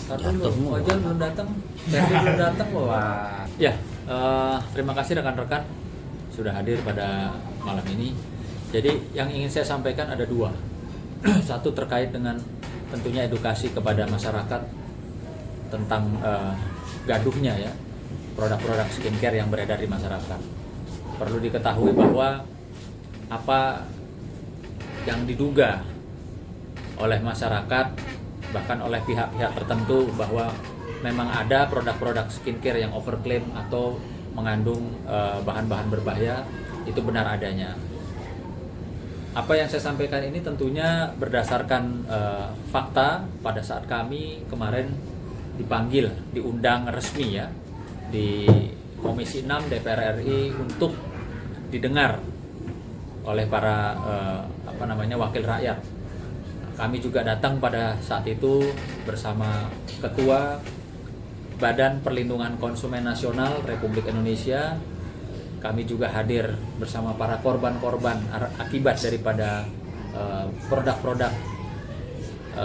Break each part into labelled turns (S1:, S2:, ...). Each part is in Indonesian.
S1: Dulu, Ojol belum datang, Ferdi belum datang. Wah. Ya, terima kasih rekan-rekan sudah hadir pada malam ini. Jadi yang ingin saya sampaikan ada dua. Satu terkait dengan tentunya edukasi kepada masyarakat tentang gaduhnya ya produk-produk skincare yang beredar di masyarakat. Perlu diketahui bahwa apa yang diduga oleh masyarakat bahkan oleh pihak-pihak tertentu bahwa memang ada produk-produk skincare yang overclaim atau mengandung bahan-bahan berbahaya, itu benar adanya. Apa yang saya sampaikan ini tentunya berdasarkan fakta pada saat kami kemarin dipanggil, diundang resmi ya di Komisi 6 DPR RI untuk didengar oleh para wakil rakyat. Kami juga datang pada saat itu bersama Ketua Badan Perlindungan Konsumen Nasional Republik Indonesia. Kami juga hadir bersama para korban-korban akibat daripada produk-produk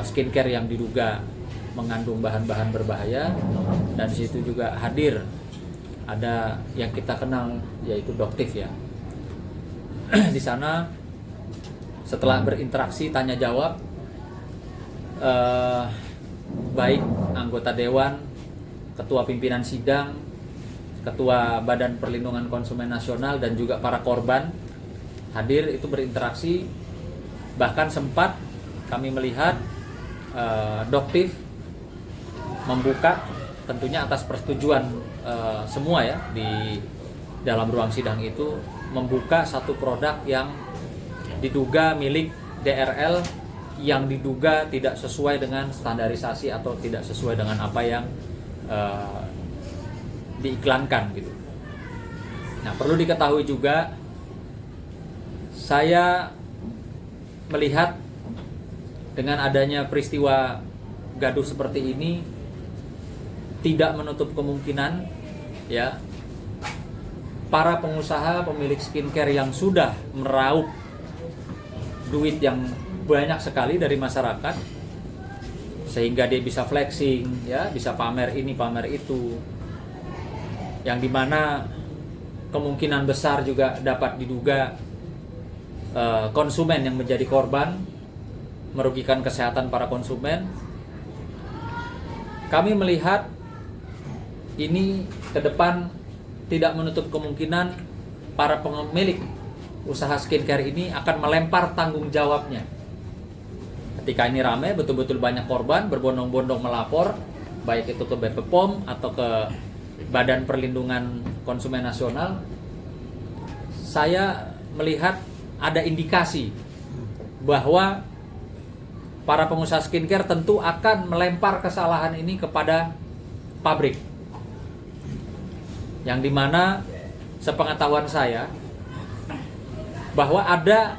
S1: skincare yang diduga mengandung bahan-bahan berbahaya. Dan di situ juga hadir ada yang kita kenal yaitu Doktif ya. Di sana setelah berinteraksi tanya jawab, baik anggota dewan, ketua pimpinan sidang, ketua Badan Perlindungan Konsumen Nasional dan juga para korban hadir itu berinteraksi. Bahkan sempat kami melihat Doktif membuka tentunya atas persetujuan semua ya di dalam ruang sidang itu, membuka satu produk yang diduga milik DRL yang diduga tidak sesuai dengan standarisasi atau tidak sesuai dengan apa yang diiklankan gitu. Nah, perlu diketahui juga saya melihat dengan adanya peristiwa gaduh seperti ini tidak menutup kemungkinan ya para pengusaha pemilik skincare yang sudah meraup duit yang banyak sekali dari masyarakat sehingga dia bisa flexing ya, bisa pamer ini pamer itu, yang dimana kemungkinan besar juga dapat diduga konsumen yang menjadi korban, merugikan kesehatan para konsumen. Kami melihat ini ke depan tidak menutup kemungkinan para pemilik usaha skincare ini akan melempar tanggung jawabnya. Ketika ini ramai, betul-betul banyak korban berbondong-bondong melapor, baik itu ke BPOM atau ke Badan Perlindungan Konsumen Nasional. Saya melihat ada indikasi bahwa para pengusaha skincare tentu akan melempar kesalahan ini kepada pabrik. Yang dimana sepengetahuan saya bahwa ada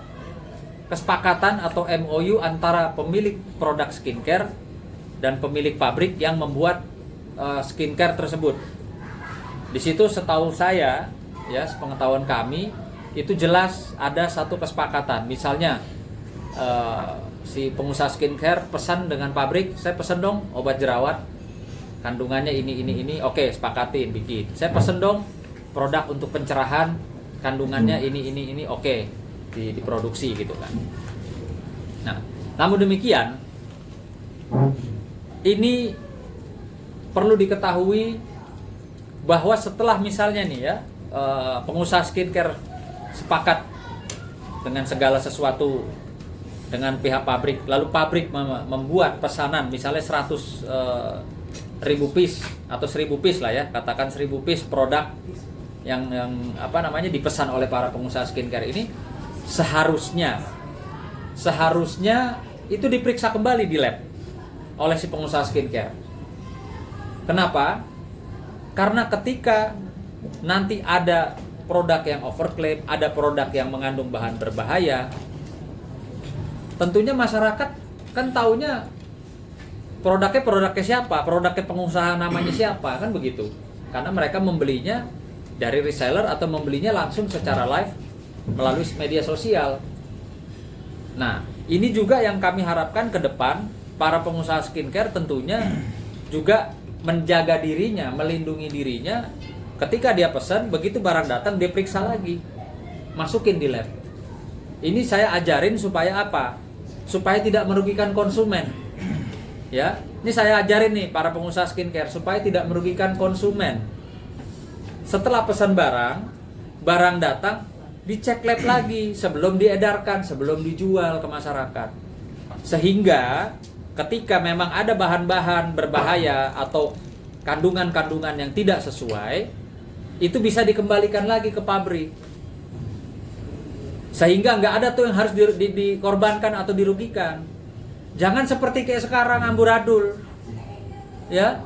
S1: kesepakatan atau MOU antara pemilik produk skincare dan pemilik pabrik yang membuat skincare tersebut. Di situ setahu saya, ya sepengetahuan kami, itu jelas ada satu kesepakatan. Misalnya si pengusaha skincare pesan dengan pabrik, saya pesan dong obat jerawat kandungannya ini, oke sepakatin bikin. Saya pesan dong produk untuk pencerahan kandungannya ini, oke. Diproduksi gitu kan. Nah, namun demikian ini perlu diketahui bahwa setelah misalnya nih ya pengusaha skincare sepakat dengan segala sesuatu dengan pihak pabrik, lalu pabrik membuat pesanan misalnya 100 ribu piece atau 1000 piece lah ya, katakan 1000 piece produk yang dipesan oleh para pengusaha skincare ini, seharusnya itu diperiksa kembali di lab oleh si pengusaha skincare. Kenapa? Karena ketika nanti ada produk yang overclaim, ada produk yang mengandung bahan berbahaya, tentunya masyarakat kan taunya produknya siapa, produknya pengusaha namanya siapa, kan begitu. Karena mereka membelinya dari reseller atau membelinya langsung secara live melalui media sosial. Nah, ini juga yang kami harapkan ke depan para pengusaha skincare tentunya juga menjaga dirinya, melindungi dirinya. Ketika dia pesan, begitu barang datang dia periksa lagi, masukin di lab. Ini saya ajarin supaya apa? Supaya tidak merugikan konsumen. Ya, ini saya ajarin nih para pengusaha skincare supaya tidak merugikan konsumen. Setelah pesan barang datang, dicek lab lagi sebelum diedarkan, sebelum dijual ke masyarakat. Sehingga ketika memang ada bahan-bahan berbahaya atau kandungan-kandungan yang tidak sesuai, itu bisa dikembalikan lagi ke pabrik. Sehingga nggak ada tuh yang harus dikorbankan atau dirugikan. Jangan seperti kayak sekarang amburadul. Ya.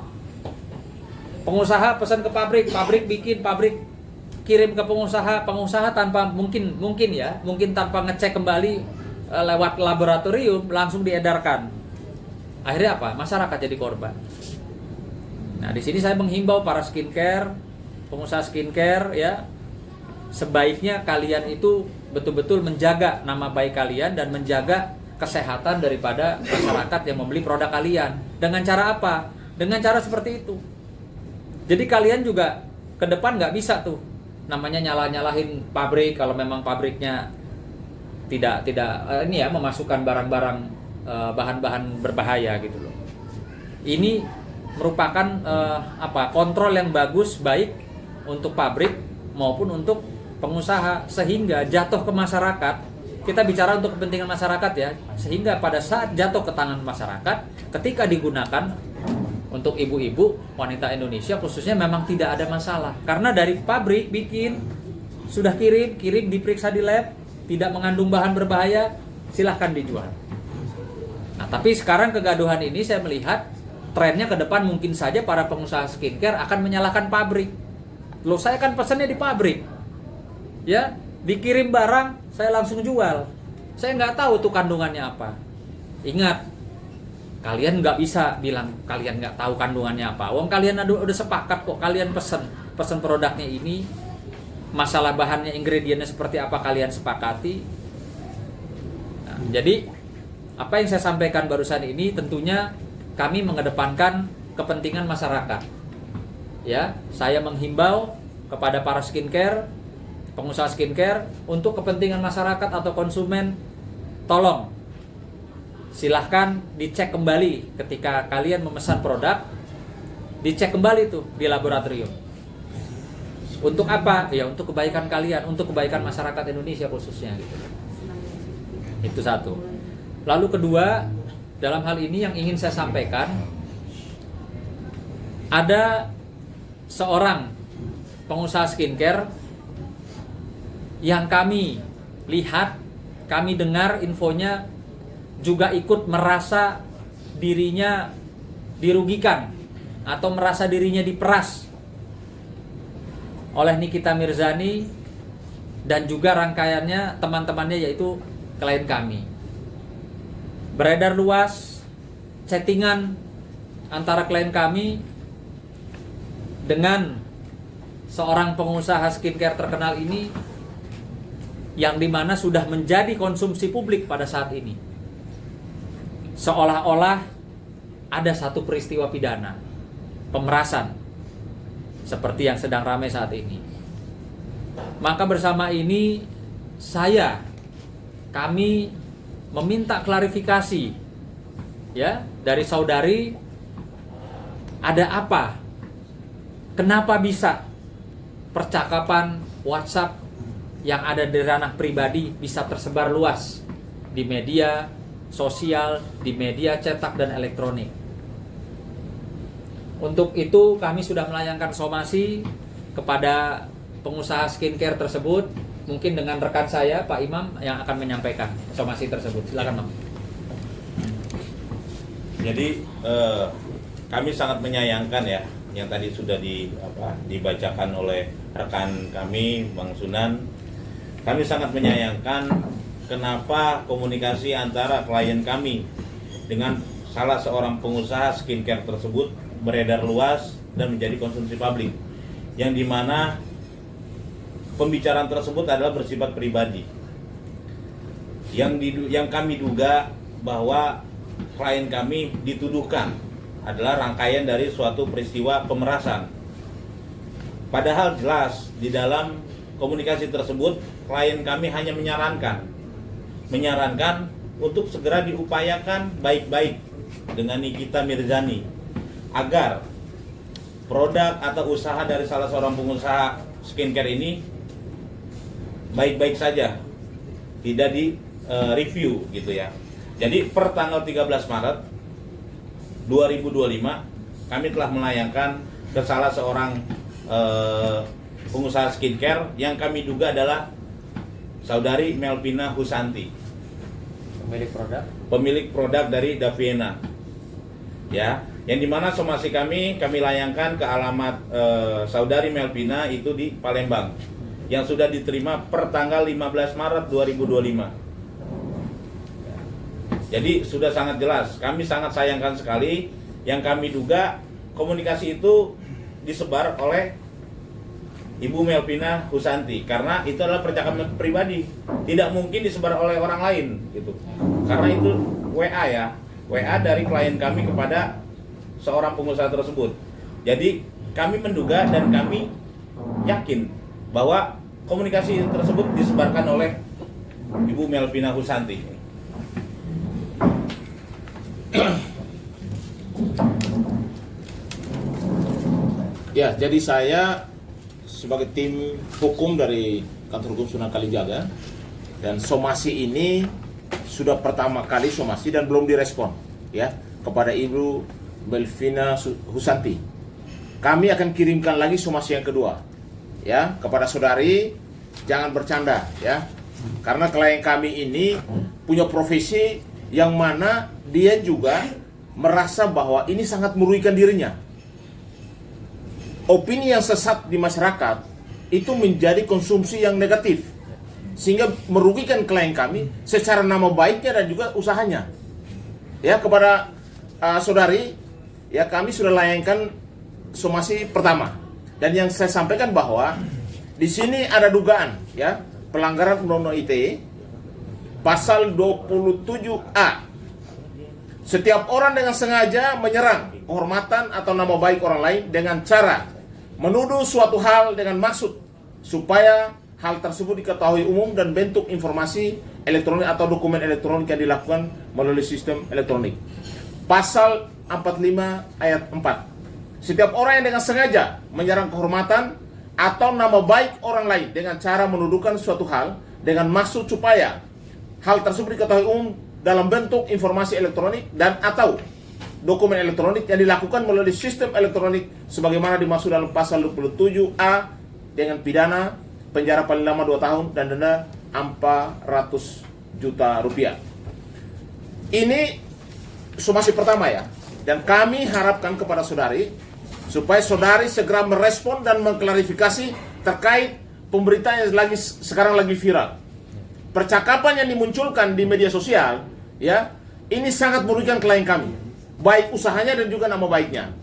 S1: Pengusaha pesan ke pabrik, pabrik bikin, pabrik kirim ke pengusaha tanpa mungkin tanpa ngecek kembali lewat laboratorium, langsung diedarkan. Akhirnya apa? Masyarakat jadi korban. Nah, di sini saya menghimbau para skincare, pengusaha skincare ya, sebaiknya kalian itu betul-betul menjaga nama baik kalian dan menjaga kesehatan daripada masyarakat yang membeli produk kalian. Dengan cara apa? Dengan cara seperti itu. Jadi kalian juga ke depan nggak bisa tuh namanya nyalahin pabrik kalau memang pabriknya tidak memasukkan barang-barang bahan-bahan berbahaya gitu loh. Ini merupakan kontrol yang baik untuk pabrik maupun untuk pengusaha, sehingga jatuh ke masyarakat. Kita bicara untuk kepentingan masyarakat ya, sehingga pada saat jatuh ke tangan masyarakat, ketika digunakan untuk ibu-ibu wanita Indonesia khususnya, memang tidak ada masalah karena dari pabrik bikin sudah kirim diperiksa di lab, tidak mengandung bahan berbahaya, silahkan dijual. Nah, tapi sekarang kegaduhan ini saya melihat trennya ke depan mungkin saja para pengusaha skincare akan menyalahkan pabrik. Loh, saya kan pesannya di pabrik. Ya, dikirim barang, saya langsung jual. Saya nggak tahu tuh kandungannya apa. Ingat, kalian nggak bisa bilang kalian nggak tahu kandungannya apa. Wong kalian udah sepakat kok, kalian pesen produknya ini, masalah bahannya, ingredientnya seperti apa kalian sepakati. Nah, jadi apa yang saya sampaikan barusan ini tentunya kami mengedepankan kepentingan masyarakat. Ya, saya menghimbau kepada para skincare, pengusaha skincare, untuk kepentingan masyarakat atau konsumen, tolong silahkan dicek kembali ketika kalian memesan produk, dicek kembali tuh di laboratorium. Untuk apa? Ya untuk kebaikan kalian, untuk kebaikan masyarakat Indonesia khususnya gitu. Itu satu. Lalu kedua, dalam hal ini yang ingin saya sampaikan, ada seorang pengusaha skincare yang kami lihat, kami dengar infonya juga ikut merasa dirinya dirugikan atau merasa dirinya diperas oleh Nikita Mirzani dan juga rangkaiannya teman-temannya, yaitu klien kami. Beredar luas chattingan antara klien kami dengan seorang pengusaha skincare terkenal ini, yang dimana sudah menjadi konsumsi publik pada saat ini. Seolah-olah ada satu peristiwa pidana, pemerasan, seperti yang sedang ramai saat ini. Maka bersama ini kami meminta klarifikasi ya dari saudari, ada apa? Kenapa bisa percakapan WhatsApp yang ada di ranah pribadi bisa tersebar luas di media sosial, di media cetak dan elektronik? Untuk itu kami sudah melayangkan somasi kepada pengusaha skincare tersebut. Mungkin dengan rekan saya Pak Imam yang akan menyampaikan somasi tersebut. Silakan, Mam.
S2: Jadi kami sangat menyayangkan ya yang tadi sudah dibacakan oleh rekan kami Bang Sunan. Kami sangat menyayangkan kenapa komunikasi antara klien kami dengan salah seorang pengusaha skincare tersebut beredar luas dan menjadi konsumsi publik, yang dimana pembicaraan tersebut adalah bersifat pribadi. Yang kami duga bahwa klien kami dituduhkan adalah rangkaian dari suatu peristiwa pemerasan. Padahal jelas di dalam komunikasi tersebut klien kami hanya menyarankan untuk segera diupayakan baik-baik dengan Nikita Mirzani agar produk atau usaha dari salah seorang pengusaha skincare ini baik-baik saja, tidak di review gitu ya. Jadi per tanggal 13 Maret 2025 kami telah melayangkan ke salah seorang pengusaha skincare yang kami duga adalah saudari Melvina Husanti, pemilik produk dari Daviena, ya, yang dimana somasi kami layangkan ke alamat saudari Melvina itu di Palembang, yang sudah diterima per tanggal 15 Maret 2025. Jadi sudah sangat jelas, kami sangat sayangkan sekali yang kami duga komunikasi itu disebar oleh Ibu Melvina Husanti, karena itu adalah percakapan pribadi, tidak mungkin disebar oleh orang lain gitu. Karena itu WA ya, WA dari klien kami kepada seorang pengusaha tersebut. Jadi kami menduga dan kami yakin bahwa komunikasi tersebut disebarkan oleh Ibu Melvina Husanti.
S3: Ya, jadi saya sebagai tim hukum dari Kantor Hukum Sunan Kalijaga, dan somasi ini sudah pertama kali somasi dan belum direspon ya kepada Ibu Melvina Husanti. Kami akan kirimkan lagi somasi yang kedua ya kepada saudari, jangan bercanda ya. Karena klien kami ini punya profesi yang mana dia juga merasa bahwa ini sangat merugikan dirinya. Opini yang sesat di masyarakat itu menjadi konsumsi yang negatif, sehingga merugikan klien kami secara nama baiknya dan juga usahanya. Ya, kepada saudari, ya kami sudah layangkan somasi pertama, dan yang saya sampaikan bahwa di sini ada dugaan ya pelanggaran Undang-Undang ITE pasal 27A. Setiap orang dengan sengaja menyerang kehormatan atau nama baik orang lain dengan cara menuduh suatu hal dengan maksud supaya hal tersebut diketahui umum dan bentuk informasi elektronik atau dokumen elektronik yang dilakukan melalui sistem elektronik. Pasal 45 ayat 4. Setiap orang yang dengan sengaja menyerang kehormatan atau nama baik orang lain dengan cara menuduhkan suatu hal dengan maksud supaya hal tersebut diketahui umum dalam bentuk informasi elektronik dan atau dokumen elektronik yang dilakukan melalui sistem elektronik sebagaimana dimaksud dalam pasal 27A dengan pidana penjara paling lama 2 tahun dan denda 400 juta rupiah. Ini somasi pertama ya, dan kami harapkan kepada saudari supaya saudari segera merespon dan mengklarifikasi terkait pemberitaan yang sekarang lagi viral. Percakapan yang dimunculkan di media sosial ya, ini sangat merugikan klien kami, baik usahanya dan juga nama baiknya.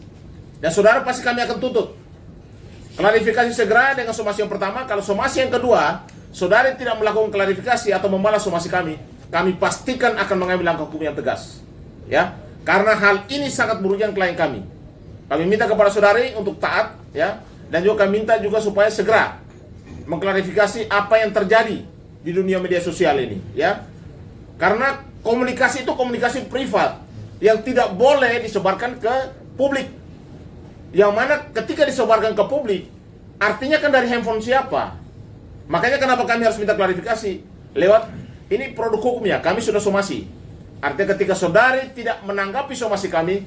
S3: Dan saudara pasti kami akan tuntut klarifikasi segera dengan somasi yang pertama. Kalau somasi yang kedua saudari tidak melakukan klarifikasi atau membalas somasi kami pastikan akan mengambil langkah hukum yang tegas ya, karena hal ini sangat merugikan klien kami. Kami minta kepada saudari untuk taat ya, dan juga kami minta juga supaya segera mengklarifikasi apa yang terjadi di dunia media sosial ini ya, karena komunikasi itu komunikasi privat yang tidak boleh disebarkan ke publik. Yang mana ketika disebarkan ke publik, artinya kan dari handphone siapa? Makanya kenapa kami harus minta klarifikasi lewat ini produk hukumnya, kami sudah somasi. Artinya ketika saudari tidak menanggapi somasi kami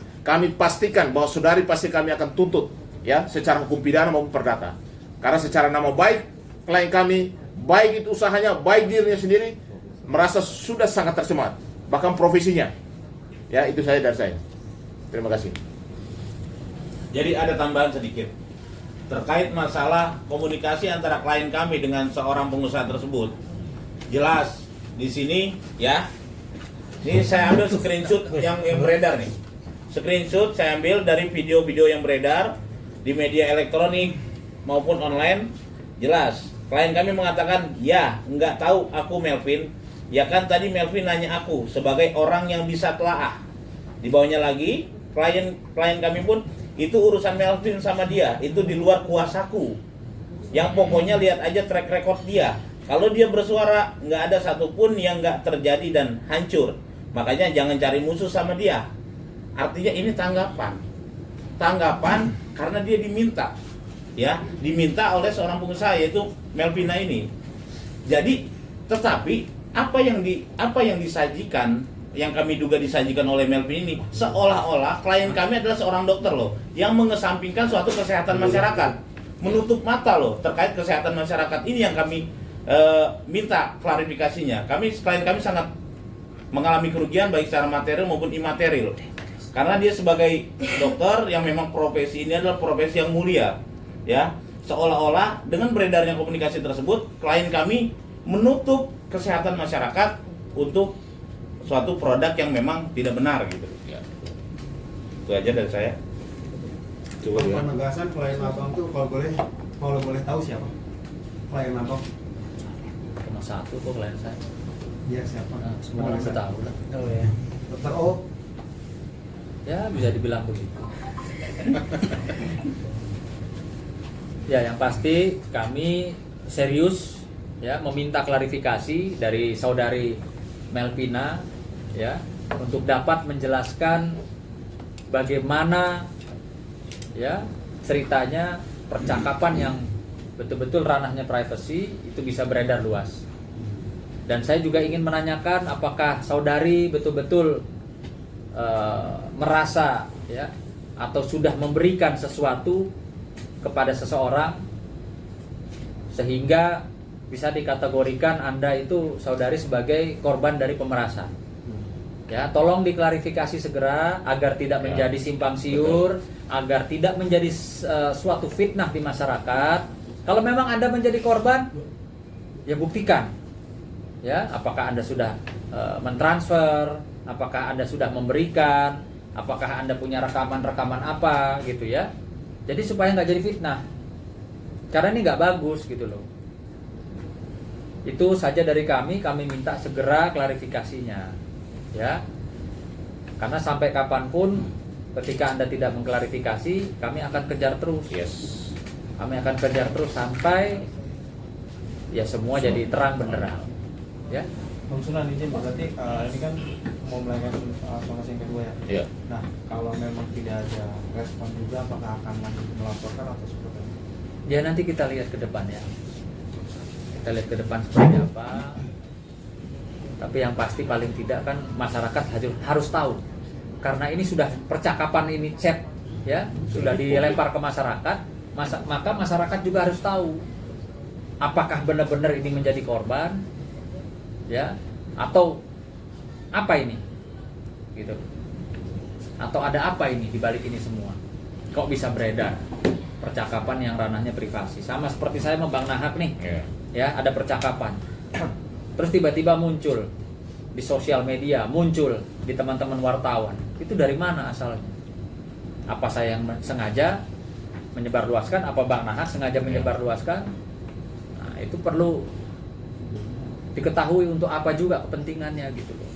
S3: pastikan bahwa saudari pasti kami akan tuntut ya secara hukum pidana maupun perdata. Karena secara nama baik klien kami, baik itu usahanya, baik dirinya sendiri, merasa sudah sangat tercemar, bahkan profesinya. Ya, itu saya dari saya. Terima kasih.
S2: Jadi ada tambahan sedikit terkait masalah komunikasi antara klien kami dengan seorang pengusaha tersebut. Jelas di sini ya. Ini saya ambil screenshot yang beredar nih. Screenshot saya ambil dari video-video yang beredar di media elektronik maupun online. Jelas klien kami mengatakan, "Ya, nggak tahu aku Melvin. Ya kan tadi Melvin nanya aku sebagai orang yang bisa telaah." Di bawahnya lagi klien kami pun itu urusan Melvin sama dia, itu di luar kuasaku. Yang pokoknya lihat aja track record dia. Kalau dia bersuara, nggak ada satupun yang nggak terjadi dan hancur. Makanya jangan cari musuh sama dia. Artinya ini tanggapan karena dia diminta, ya, diminta oleh seorang pengusaha yaitu Melvina ini. Jadi, tetapi apa yang disajikan, yang kami duga disajikan oleh Melvin ini, seolah-olah klien kami adalah seorang dokter loh, yang mengesampingkan suatu kesehatan masyarakat, menutup mata loh terkait kesehatan masyarakat. Ini yang kami minta klarifikasinya. Klien kami sangat mengalami kerugian baik secara material maupun imaterial. Karena dia sebagai dokter yang memang profesi ini adalah profesi yang mulia, ya. Seolah-olah dengan beredarnya komunikasi tersebut, klien kami menutup kesehatan masyarakat untuk suatu produk yang memang tidak benar gitu. Ya. Itu aja dari saya. Coba ya.
S4: Penegasan klien abang tuh kalau boleh tahu siapa? Klien abang?
S1: Cuma satu kok klien saya.
S4: Iya siapa?
S1: Nah, semua orang tahu lah.
S4: Oh ya. Dokter O.
S1: Ya bisa dibilang begitu. Ya yang pasti kami serius ya meminta klarifikasi dari saudari Melvina ya untuk dapat menjelaskan bagaimana ya ceritanya percakapan yang betul-betul ranahnya privacy itu bisa beredar luas. Dan saya juga ingin menanyakan apakah saudari betul-betul merasa ya atau sudah memberikan sesuatu kepada seseorang sehingga bisa dikategorikan Anda itu saudari sebagai korban dari pemerasan. Ya, tolong diklarifikasi segera agar tidak menjadi simpang siur, agar tidak menjadi suatu fitnah di masyarakat. Kalau memang Anda menjadi korban, ya buktikan. Ya, apakah Anda sudah mentransfer, apakah Anda sudah memberikan, apakah Anda punya rekaman-rekaman apa gitu ya. Jadi supaya nggak jadi fitnah. Karena ini nggak bagus gitu loh. Itu saja dari kami minta segera klarifikasinya. Ya. Karena sampai kapanpun ketika Anda tidak mengklarifikasi, kami akan kejar terus.
S2: Yes.
S1: Kami akan kejar terus sampai ya semua jadi terang benderang. Ya.
S5: Bang Sunan izin berarti ini kan mau melakukan somasi yang kedua ya.
S2: Iya.
S5: Nah kalau memang tidak ada respon juga, apakah akan lanjut melaporkan atau seperti apa?
S1: Ya nanti kita lihat ke depan ya. Kita lihat ke depan seperti apa. Tapi yang pasti paling tidak kan masyarakat harus tahu. Karena ini sudah percakapan ini chat ya, sudah dilempar ke masyarakat, maka masyarakat juga harus tahu apakah benar-benar ini menjadi korban ya atau apa ini gitu, atau ada apa ini di balik ini semua, kok bisa beredar percakapan yang ranahnya privasi. Sama seperti saya sama Bang Nahak nih ya, ada percakapan terus tiba-tiba muncul di sosial media, muncul di teman-teman wartawan. Itu dari mana asalnya? Apa saya yang sengaja menyebarluaskan, apa Bang Nahak sengaja menyebarluaskan? Nah, itu perlu diketahui untuk apa juga kepentingannya gitu loh.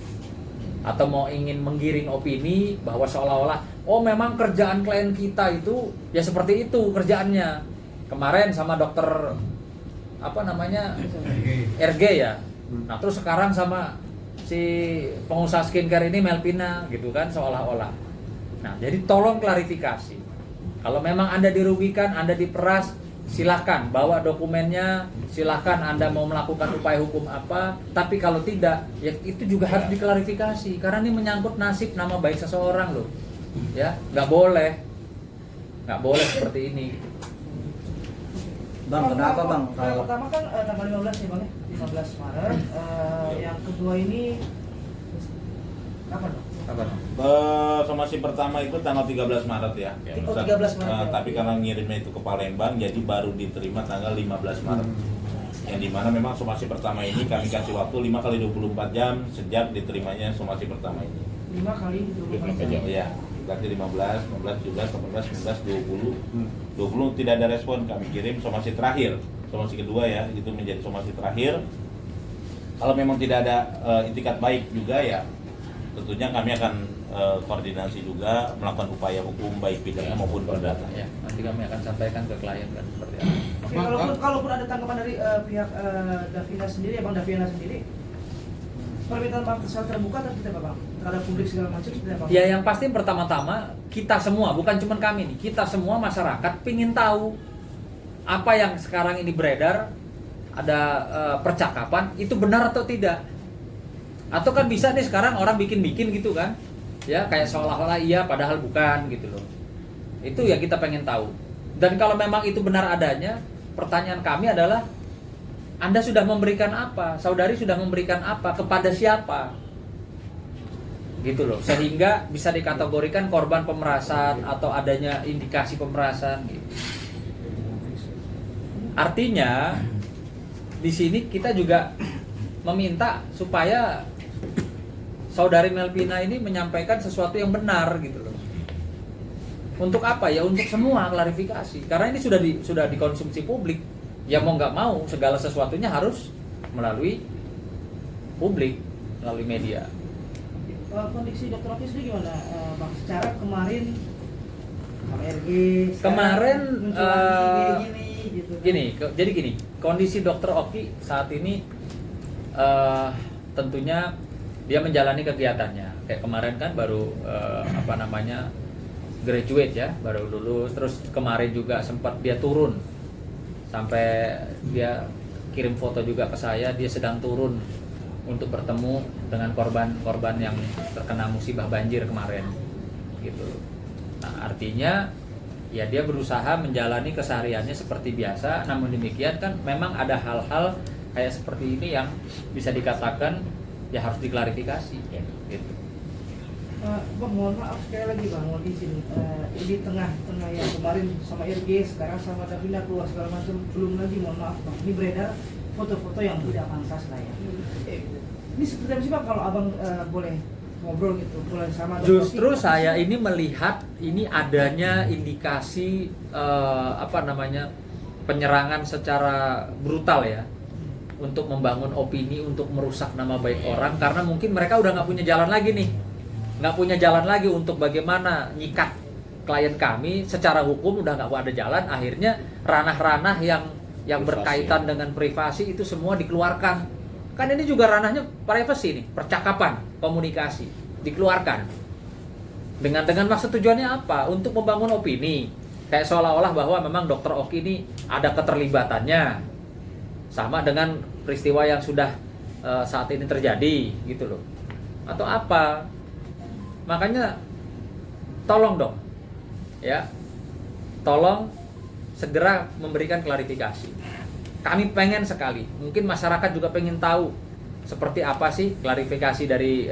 S1: Atau mau ingin menggiring opini bahwa seolah-olah oh memang kerjaan klien kita itu ya seperti itu kerjaannya. Kemarin sama dokter apa namanya RG ya. Nah terus sekarang sama si pengusaha skincare ini Melvina gitu kan seolah-olah. Nah jadi tolong klarifikasi. Kalau memang Anda dirugikan, Anda diperas, silahkan bawa dokumennya, silahkan Anda mau melakukan upaya hukum apa. Tapi kalau tidak, ya itu juga harus diklarifikasi karena ini menyangkut nasib nama baik seseorang loh. Ya, nggak boleh seperti ini.
S6: Bang, kenapa Bang?
S7: Yang pertama kan tanggal 15 ya Bang ya, 15 Maret. Yang kedua ini kapan Bang?
S1: Apa?
S2: Somasi pertama itu tanggal 13 Maret ya.
S7: Oh, 13 Maret.
S2: Tapi karena ngirimnya itu ke Palembang, jadi baru diterima tanggal 15 Maret. Yang dimana memang somasi pertama ini kami kasih waktu 5 kali 24 jam sejak diterimanya somasi pertama ini.
S7: 5 kali 24 jam.
S2: Ya, berarti 15, 16, 17, 18, 19, 20. 20 tidak ada respon, kami kirim somasi terakhir. Somasi kedua ya, itu menjadi somasi terakhir. Kalau memang tidak ada itikat baik juga ya, tentunya kami akan koordinasi juga melakukan upaya hukum baik pidana maupun perdata.
S1: Ya, nanti kami akan sampaikan ke klien kan seperti apa.
S7: Oke, kalaupun ada tanggapan dari pihak Davina sendiri, ya Bang Davina sendiri, permintaan Bang secara terbuka atau tidak Bang? Terhadap publik segala macam seperti apa?
S1: Ya yang pasti pertama-tama kita semua, bukan cuma kami nih, kita semua masyarakat pingin tahu apa yang sekarang ini beredar, ada percakapan itu benar atau tidak. Atau kan bisa nih sekarang orang bikin-bikin gitu kan, ya kayak seolah-olah iya padahal bukan gitu loh. Itu ya kita pengen tahu. Dan kalau memang itu benar adanya, pertanyaan kami adalah Anda sudah memberikan apa? Saudari sudah memberikan apa? Kepada siapa? Gitu loh. Sehingga bisa dikategorikan korban pemerasan atau adanya indikasi pemerasan gitu. Artinya di sini kita juga meminta supaya Saudari Melvina ini menyampaikan sesuatu yang benar gitu loh. Untuk apa ya? Untuk semua klarifikasi. Karena ini sudah dikonsumsi publik. Ya mau nggak mau segala sesuatunya harus melalui publik, melalui media.
S7: Kondisi Dr. Oki sendiri gimana Bang? Secara kemarin RG
S1: Kemarin
S7: gini gitu.
S1: jadi gini, kondisi Dr. Oki saat ini tentunya dia menjalani kegiatannya. Kayak kemarin kan baru graduate ya, baru lulus. Terus kemarin juga sempat dia turun, sampai dia kirim foto juga ke saya, dia sedang turun untuk bertemu dengan korban-korban yang terkena musibah banjir kemarin gitu. Nah artinya ya dia berusaha menjalani kesehariannya seperti biasa, namun demikian kan memang ada hal-hal kayak seperti ini yang bisa dikatakan ya harus diklarifikasi gitu.
S7: Bang, mohon maaf sekali lagi Bang, mohon izin di tengah-tengah yang kemarin sama RG, sekarang sama Davina keluar segala macam, belum lagi mohon maaf Bang, ini beredar foto-foto yang tidak pantas lah ya. Ini seperti apa sih Bang kalau Abang boleh ngobrol gitu, boleh sama Dr.
S1: Justru
S7: Oki?
S1: saya ini melihat ini adanya indikasi penyerangan secara brutal ya, untuk membangun opini, untuk merusak nama baik orang, karena mungkin mereka udah nggak punya jalan lagi nih, nggak punya jalan lagi untuk bagaimana nyikat klien kami secara hukum, udah nggak ada jalan. Akhirnya ranah-ranah yang berkaitan dengan privasi itu semua dikeluarkan. Kan ini juga ranahnya privasi nih, percakapan, komunikasi dikeluarkan. Dengan maksud tujuannya apa? Untuk membangun opini, kayak seolah-olah bahwa memang Dr. Oki ini ada keterlibatannya sama dengan peristiwa yang sudah saat ini terjadi gitu loh, atau apa. Makanya tolong dong ya, tolong segera memberikan klarifikasi. Kami pengen sekali, mungkin masyarakat juga pengen tahu seperti apa sih klarifikasi dari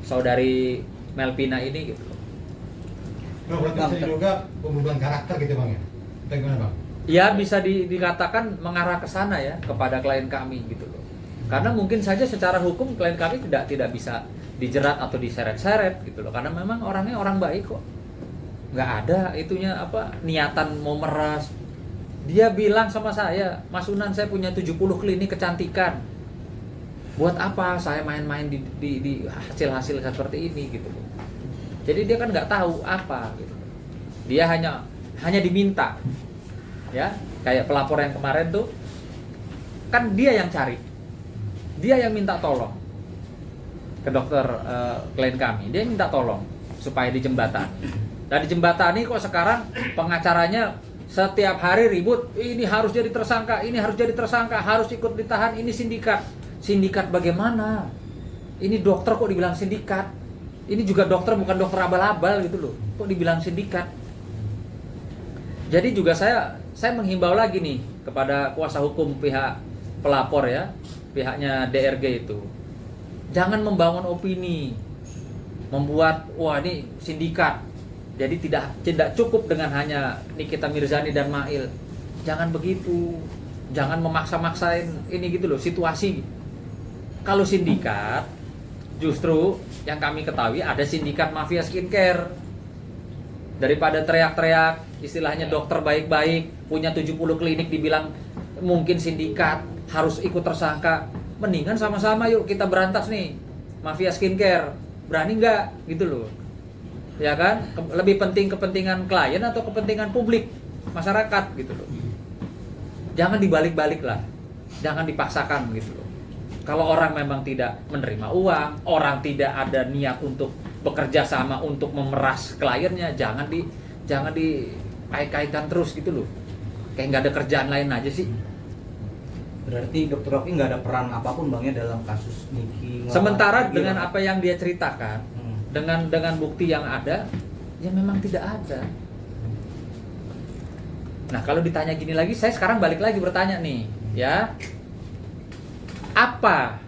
S1: Saudari Melvina ini gitu loh.
S4: Berarti bisa juga pembunuhan karakter gitu Bang ya? Atau gimana Bang?
S1: Ya bisa dikatakan mengarah ke sana ya, kepada klien kami gitu loh. Karena mungkin saja secara hukum klien kami tidak bisa dijerat atau diseret-seret gitu loh, karena memang orangnya orang baik kok. Nggak ada itunya niatan mau meras. Dia bilang sama saya, Mas Unan saya punya 70 klinik kecantikan. Buat apa saya main-main di hasil-hasil seperti ini gitu loh. Jadi dia kan nggak tahu apa gitu. Dia hanya diminta. Ya, kayak pelapor yang kemarin tuh kan dia yang cari, dia yang minta tolong ke dokter klien kami, dia minta tolong supaya dijembatani. Nah dijembatani kok sekarang pengacaranya setiap hari ribut, ini harus jadi tersangka, ini harus jadi tersangka, harus ikut ditahan, ini sindikat bagaimana? Ini dokter kok dibilang sindikat? Ini juga dokter, bukan dokter abal-abal gitu loh, kok dibilang sindikat? Jadi juga saya menghimbau lagi nih kepada kuasa hukum pihak pelapor ya, pihaknya DRG itu, jangan membangun opini, membuat wah ini sindikat. Jadi tidak cukup dengan hanya Nikita Mirzani dan Mail. Jangan begitu, jangan memaksa-maksain ini gitu loh situasi. Kalau sindikat, justru yang kami ketahui ada sindikat mafia skincare. Daripada teriak-teriak istilahnya dokter baik-baik punya 70 klinik dibilang mungkin sindikat harus ikut tersangka, mendingan sama-sama yuk kita berantas nih mafia skincare. berani nggak gitu loh, ya kan? Lebih penting kepentingan klien atau kepentingan publik masyarakat gitu loh. Jangan dibalik-balik lah, jangan dipaksakan gitu loh. Kalau orang memang tidak menerima uang, orang tidak ada niat untuk bekerja sama untuk memeras kliennya, jangan dikait-kaitkan terus gitu loh. Kayak nggak ada kerjaan lain aja sih.
S5: Berarti Dr. Oki nggak ada peran apapun bang ya dalam kasus Niki.
S1: Sementara dengan apa yang dia ceritakan, dengan bukti yang ada, ya memang tidak ada. Nah kalau ditanya gini lagi, saya sekarang balik lagi bertanya nih, ya. Apa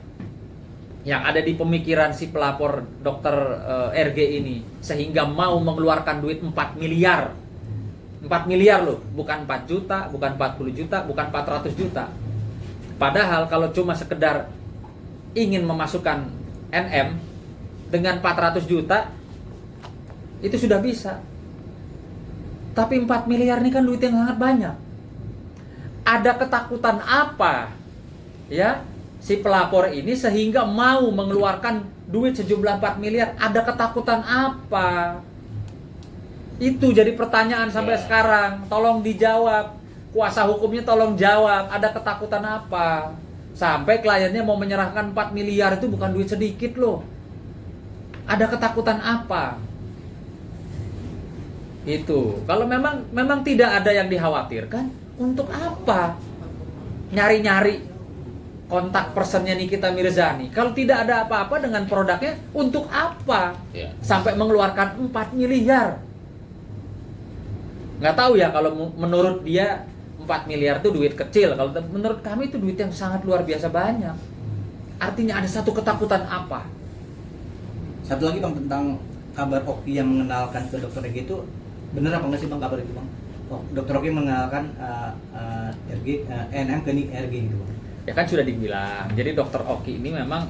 S1: yang ada di pemikiran si pelapor dokter RG ini sehingga mau mengeluarkan duit 4 miliar 4 miliar loh, bukan 4 juta, bukan 40 juta, bukan 400 juta. Padahal kalau cuma sekedar ingin memasukkan NM dengan 400 juta itu sudah bisa. Tapi 4 miliar ini kan duit yang sangat banyak. Ada ketakutan apa ya si pelapor ini sehingga mau mengeluarkan duit sejumlah 4 miliar? Ada ketakutan apa? Itu jadi pertanyaan sampai sekarang. Tolong dijawab. Kuasa hukumnya tolong jawab. Ada ketakutan apa? Sampai kliennya mau menyerahkan 4 miliar itu bukan duit sedikit loh. Ada ketakutan apa? Itu. Kalau memang tidak ada yang dikhawatirkan, untuk apa nyari-nyari kontak personnya Nikita Mirzani? Kalau tidak ada apa-apa dengan produknya, untuk apa sampai mengeluarkan 4 miliar? Nggak tahu ya, kalau menurut dia 4 miliar itu duit kecil. Kalau menurut kami itu duit yang sangat luar biasa banyak. Artinya ada satu ketakutan apa?
S5: Satu lagi bang tentang kabar Oki yang mengenalkan ke Dr. RG itu benar apa nggak sih bang kabar itu bang? Dr. Oki mengenalkan NM ke RG gitu bang?
S1: Ya kan sudah dibilang. Jadi Dr. Oki ini memang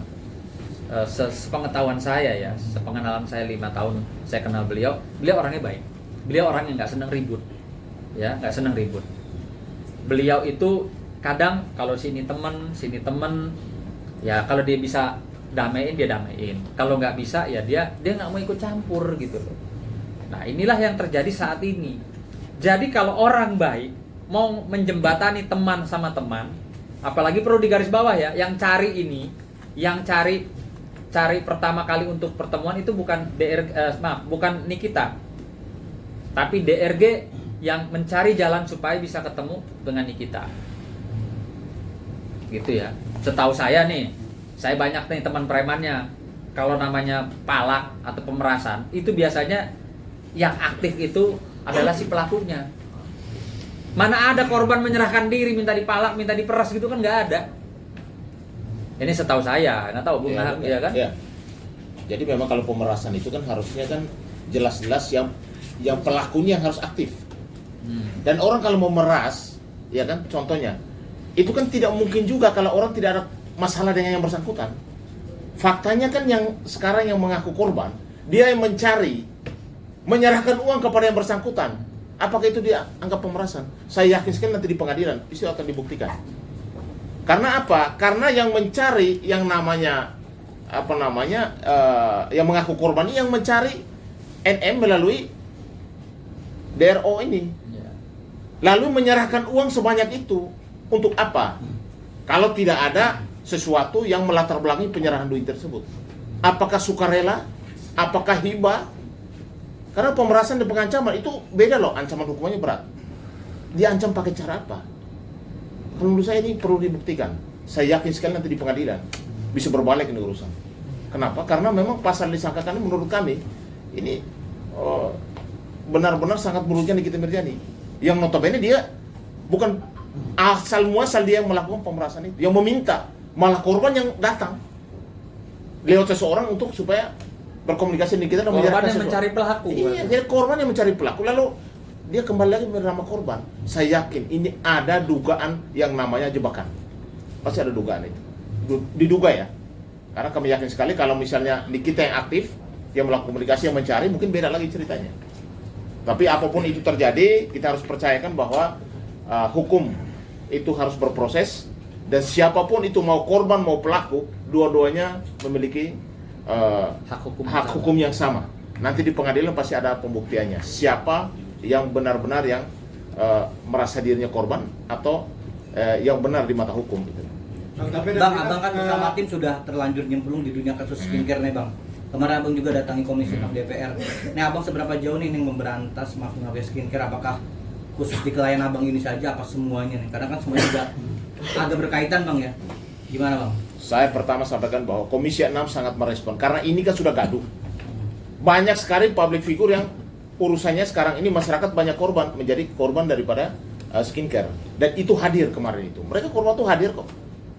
S1: sepengetahuan saya ya, sepengenalan saya 5 tahun saya kenal beliau orangnya baik. Beliau orang yang nggak senang ribut, ya nggak senang ribut. Beliau itu kadang kalau sini temen, ya kalau dia bisa damaiin dia damaiin. Kalau nggak bisa ya dia nggak mau ikut campur gitu loh. Nah inilah yang terjadi saat ini. Jadi kalau orang baik mau menjembatani teman sama teman, apalagi perlu digaris bawah ya, yang cari pertama kali untuk pertemuan itu bukan bukan Nikita, tapi DRG yang mencari jalan supaya bisa ketemu dengan Nikita. Gitu ya. Setahu saya nih, saya banyak nih teman premannya. Kalau namanya palak atau pemerasan, itu biasanya yang aktif itu adalah si pelakunya. Mana ada korban menyerahkan diri, minta dipalak, minta diperas gitu kan nggak ada. Ini setahu saya, nggak tahu Bung Ahmad ya kan?
S3: Ya. Jadi memang kalau pemerasan itu kan harusnya kan jelas-jelas yang pelakunya harus aktif. Dan orang kalau mau meras, ya kan, contohnya, itu kan tidak mungkin juga kalau orang tidak ada masalah dengan yang bersangkutan. Faktanya kan yang sekarang yang mengaku korban, dia yang menyerahkan uang kepada yang bersangkutan. Apakah itu dia anggap pemerasan? Saya yakin sekali nanti di pengadilan itu akan dibuktikan. Karena apa? Karena yang mencari yang namanya yang mengaku korban ini yang mencari NM melalui DRO ini. Lalu menyerahkan uang sebanyak itu untuk apa? Kalau tidak ada sesuatu yang melatar belakangi penyerahan duit tersebut. Apakah sukarela? Apakah hibah? Karena pemerasan dan pengancaman itu beda loh, ancaman hukumannya berat. Diancam pakai cara apa? Kalau menurut saya ini perlu dibuktikan. Saya yakin sekali nanti di pengadilan bisa berbalik ini urusan. Kenapa? Karena memang pasal disangkakan ini menurut kami ini benar-benar sangat merugikan Nikita Mirzani. Yang notabene dia bukan asal muasal dia yang melakukan pemerasan itu, yang meminta, malah korban yang datang lewat seseorang untuk supaya berkomunikasi dengan kita dan
S1: korban yang mencari pelaku.
S3: Iya, jadi korban yang mencari pelaku, lalu dia kembali lagi bernama korban. Saya yakin ini ada dugaan yang namanya jebakan. Pasti ada dugaan itu. Diduga ya. Karena kami yakin sekali kalau misalnya Nikita yang aktif, yang melakukan komunikasi, yang mencari, mungkin beda lagi ceritanya. Tapi apapun itu terjadi, kita harus percayakan bahwa hukum itu harus berproses. Dan siapapun itu mau korban mau pelaku, dua-duanya memiliki
S1: hak
S3: hukum yang sama. Nanti di pengadilan pasti ada pembuktiannya. Siapa yang benar-benar yang merasa dirinya korban atau yang benar di mata hukum gitu.
S5: Bang, abang kan bersama tim sudah terlanjur nyemplung di dunia kasus skincare nih bang. Kemarin abang juga datangi Komisi 6 DPR. Nih abang seberapa jauh nih memberantas mafia skincare? Apakah khusus di klien abang ini saja, apa semuanya nih? Karena kan semuanya juga agak berkaitan bang ya. Gimana bang?
S3: Saya pertama sampaikan bahwa Komisi 6 sangat merespon karena ini kan sudah gaduh. Banyak sekali public figure yang urusannya sekarang ini masyarakat banyak korban, menjadi korban daripada skincare. Dan itu hadir kemarin itu. Mereka korban tuh hadir kok.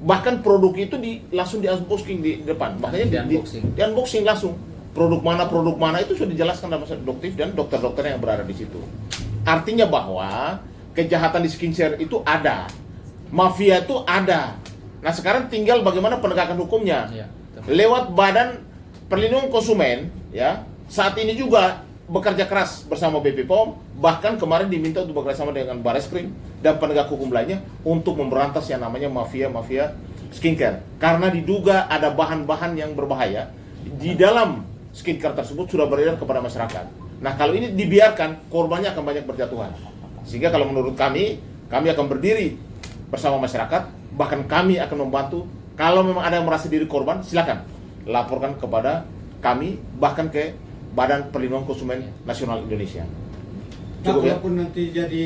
S3: Bahkan produk itu langsung di unboxing di depan. Makanya di unboxing langsung. Produk mana itu sudah dijelaskan dalam doktif dan dokter-dokter yang berada di situ. Artinya bahwa kejahatan di skincare itu ada. Mafia itu ada. Nah, sekarang tinggal bagaimana penegakan hukumnya. Lewat Badan Perlindungan Konsumen ya. Saat ini juga bekerja keras bersama BP POM, bahkan kemarin diminta untuk bekerjasama dengan Barreskrim dan penegak hukum lainnya untuk memberantas yang namanya mafia skincare. Karena diduga ada bahan-bahan yang berbahaya di dalam skincare tersebut sudah beredar kepada masyarakat. Nah, kalau ini dibiarkan, korbannya akan banyak berjatuhan. Sehingga kalau menurut kami akan berdiri bersama masyarakat, bahkan kami akan membantu. Kalau memang ada yang merasa diri korban, silakan laporkan kepada kami, bahkan ke Badan Perlindungan Konsumen Nasional Indonesia.
S4: Cukup ya? Walaupun nanti jadi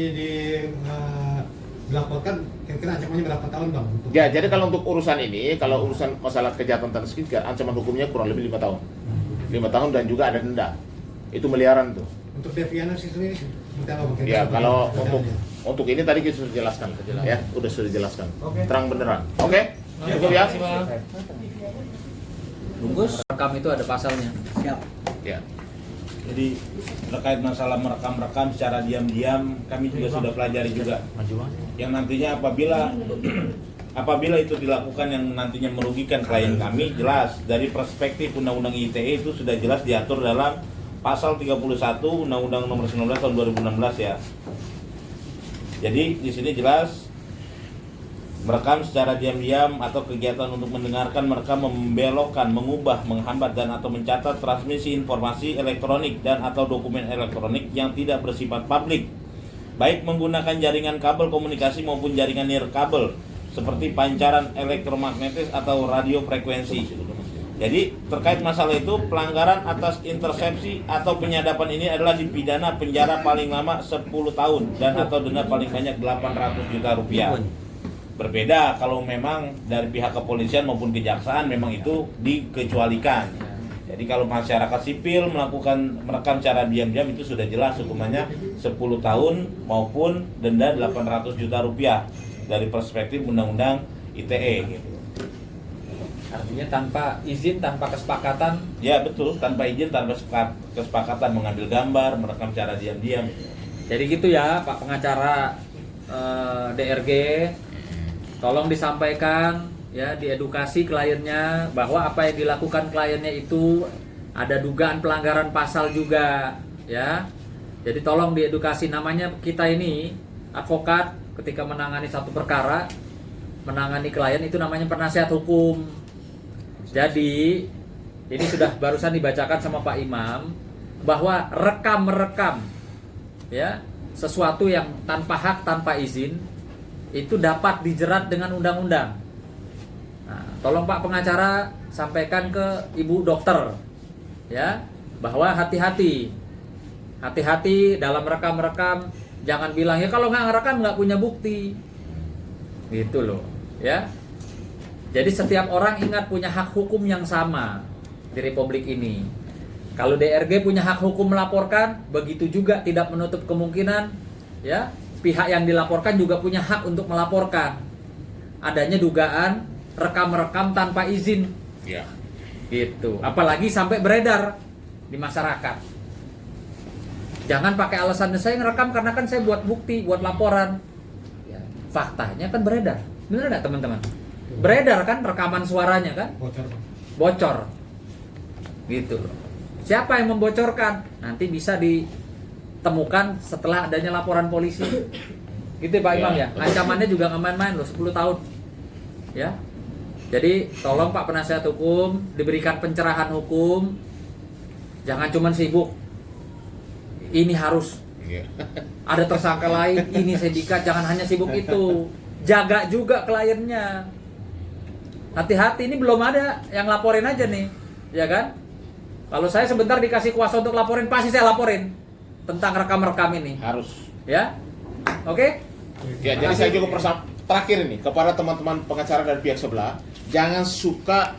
S4: dilaporkan, kira-kira ancamannya berapa tahun bang?
S3: Ya, jadi kalau untuk urusan ini, kalau urusan masalah kejahatan tentang skincare, ancaman hukumnya kurang lebih 5 tahun. 5 tahun dan juga ada denda. Itu miliaran tuh.
S4: Untuk Deviana sendiri seperti apa bang?
S3: Ya, kalau untuk ini tadi kita sudah jelaskan. Ya, sudah jelaskan. Terang beneran. Oke? Cukup ya?
S1: Bungkus, rekam itu ada pasalnya.
S5: Siap.
S3: Ya.
S2: Jadi terkait masalah merekam secara diam-diam, kami juga sudah pelajari juga. Yang nantinya apabila itu dilakukan yang nantinya merugikan klien kami, jelas dari perspektif Undang-Undang ITE itu sudah jelas diatur dalam pasal 31 Undang-Undang Nomor 19 Tahun 2016 ya. Jadi di sini jelas merekam secara diam-diam atau kegiatan untuk mendengarkan, merekam, membelokkan, mengubah, menghambat dan atau mencatat transmisi informasi elektronik dan atau dokumen elektronik yang tidak bersifat publik, baik menggunakan jaringan kabel komunikasi maupun jaringan nirkabel seperti pancaran elektromagnetis atau radio frekuensi. Jadi terkait masalah itu, pelanggaran atas intersepsi atau penyadapan ini adalah dipidana penjara paling lama 10 tahun dan atau denda paling banyak 800 juta rupiah. Berbeda kalau memang dari pihak kepolisian maupun kejaksaan memang itu dikecualikan. Jadi kalau masyarakat sipil melakukan merekam secara diam-diam itu sudah jelas hukumannya 10 tahun maupun denda 800 juta rupiah dari perspektif Undang-Undang ITE gitu.
S1: Artinya tanpa izin, tanpa kesepakatan.
S2: Ya betul, tanpa izin, tanpa kesepakatan mengambil gambar, merekam secara diam-diam.
S1: Jadi gitu ya Pak pengacara DRG, tolong disampaikan ya, diedukasi kliennya bahwa apa yang dilakukan kliennya itu ada dugaan pelanggaran pasal juga ya. Jadi tolong diedukasi, namanya kita ini advokat ketika menangani satu perkara, menangani klien itu namanya penasihat hukum. Jadi ini sudah barusan dibacakan sama Pak Imam bahwa merekam ya sesuatu yang tanpa hak, tanpa izin itu dapat dijerat dengan undang-undang. Nah, tolong Pak pengacara sampaikan ke Ibu dokter ya bahwa hati-hati dalam merekam, jangan bilang ya kalau nggak ngerekam nggak punya bukti, gitu loh ya. Jadi setiap orang ingat punya hak hukum yang sama di Republik ini. Kalau DRG punya hak hukum melaporkan, begitu juga tidak menutup kemungkinan ya pihak yang dilaporkan juga punya hak untuk melaporkan adanya dugaan rekam tanpa izin.
S3: Ya.
S1: Gitu. Apalagi sampai beredar di masyarakat. Jangan pakai alasan saya ngerekam karena kan saya buat bukti, buat laporan. Ya, faktanya kan beredar. Benar nggak teman-teman? Beredar kan rekaman suaranya kan? Bocor. Gitu loh. Siapa yang membocorkan? Nanti bisa ditemukan setelah adanya laporan polisi. Gitu Pak Imam ya. Ancamannya juga nggak main-main loh, 10 tahun. Ya. Jadi tolong Pak Penasihat Hukum diberikan pencerahan hukum. Jangan cuman sibuk. Ini harus ada tersangka lain, ini sindikat, jangan hanya sibuk itu. Jaga juga kliennya. Hati-hati, ini belum ada yang laporin aja nih, ya kan? Kalau saya sebentar dikasih kuasa untuk laporin, pasti saya laporin tentang rekam-rekam ini.
S3: Harus.
S1: Ya, oke?
S3: Ya, jadi saya juga terakhir ini kepada teman-teman pengacara dan pihak sebelah, jangan suka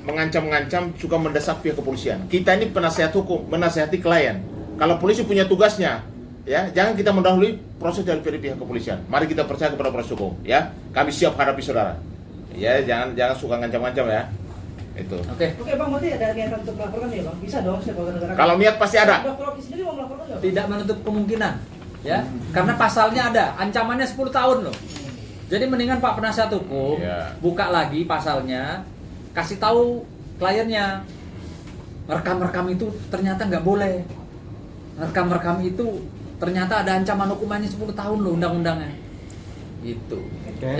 S3: mengancam-ngancam, suka mendesak pihak kepolisian. Kita ini penasihat hukum, menasihati klien. Kalau polisi punya tugasnya, ya, jangan kita mendahului proses dari pihak kepolisian. Mari kita percaya kepada proses hukum, ya. Kami siap hadapi saudara. Ya, jangan suka ngancam-ngancam ya. Itu.
S1: Oke.
S7: Oke bang, berarti ada niatan untuk melaporkan ya bang? Bisa dong sebagai negara.
S3: Kalau niat pasti ada.
S7: Dr. Rocky sendiri mau melaporkan nggak? Bang?
S1: Tidak menutup kemungkinan, ya. Karena pasalnya ada, ancamannya 10 tahun loh. Jadi mendingan Pak Penasihat Hukum
S3: Ya.
S1: buka lagi pasalnya, kasih tahu kliennya, rekam-rekam itu ternyata nggak boleh. Rekam-rekam itu ternyata ada ancaman hukumannya 10 tahun loh undang-undangnya. Itu.
S4: Oke.